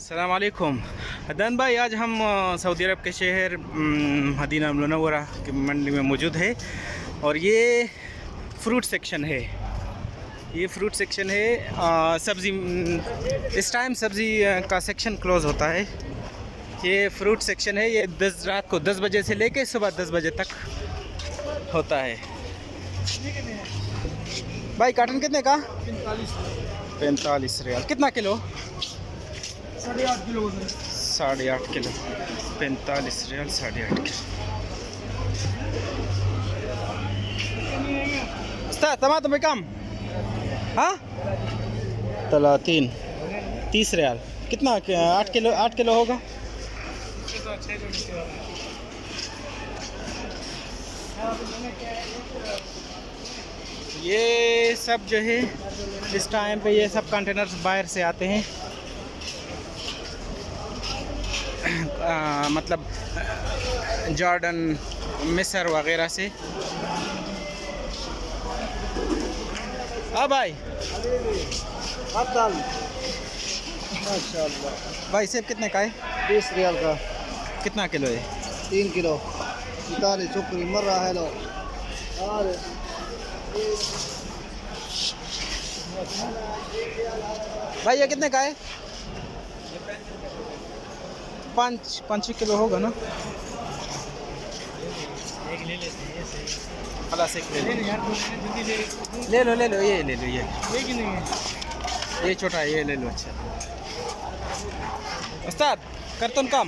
अस्सलाम वालेकुम अदनान भाई। आज हम सऊदी अरब के शहर मदीना मुनव्वरा की मंडी में मौजूद है और ये फ्रूट सेक्शन है। ये फ्रूट सेक्शन है। सब्ज़ी इस टाइम सब्ज़ी का सेक्शन क्लोज़ होता है। ये फ्रूट सेक्शन है। ये रात को 10 बजे से लेके सुबह 10 बजे तक होता है। भाई काटन कितने का? 45 रियाल। कितना kilo? 8.5 kilo. 8.5 kilo. 45 riyal 8.5 kilo. टमाटर में कम? हाँ 30 रियाल। कितना? 8 किलो होगा। ये सब जो है इस टाइम पे ये सब कंटेनर्स बाहर से आते हैं। मतलब जॉर्डन, मिस्र वगैरह से। हाँ भाई माशाअल्लाह। भाई सेब कितने का है? 20 रियाल का। कितना किलो है? 3 किलो। 40 शुक्री मर रहा है लो। भाई ये कितने का है? 5 किलो होगा ना। खलास एक ले लो। ये ले लो ये छोटा है, ये ले लो। अच्छा उस्ताद करतन कम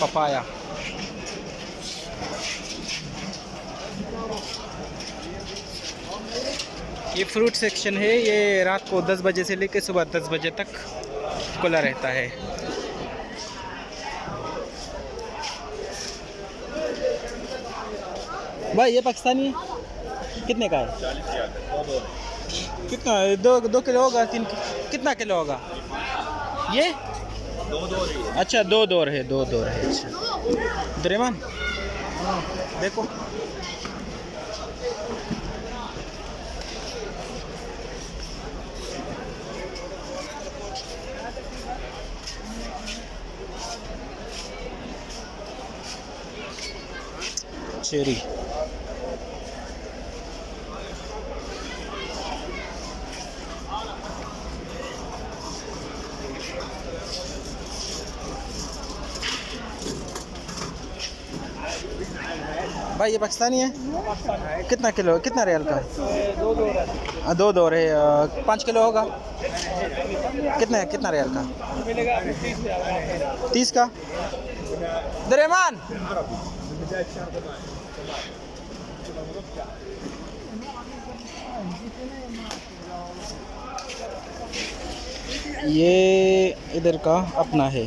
पपाया। ये फ्रूट सेक्शन है। ये रात को 10 बजे से लेकर सुबह 10 बजे तक खुला रहता है। भाई ये पाकिस्तानी कितने का है? 40 रियाल का। कितना? 2 किलो होगा? 3 कितना किलो होगा ये? 2 है। अच्छा 2 दौर है। अच्छा दुरेमान देखो। चेरी भाई ये पाकिस्तानी है। कितना किलो? कितना रियाल का? 2 है। 2 दौर है। 5 किलो होगा। कितना रियाल का? 30 का। दुरेमान ये इधर का अपना है।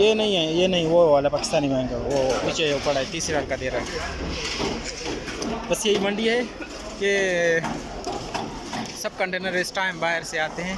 ये नहीं वो वाला पाकिस्तानी महंगा। वो पीछे पड़ा है 30 रियाल का दे रहा है। बस यही मंडी है कि सब कंटेनर इस टाइम बाहर से आते हैं।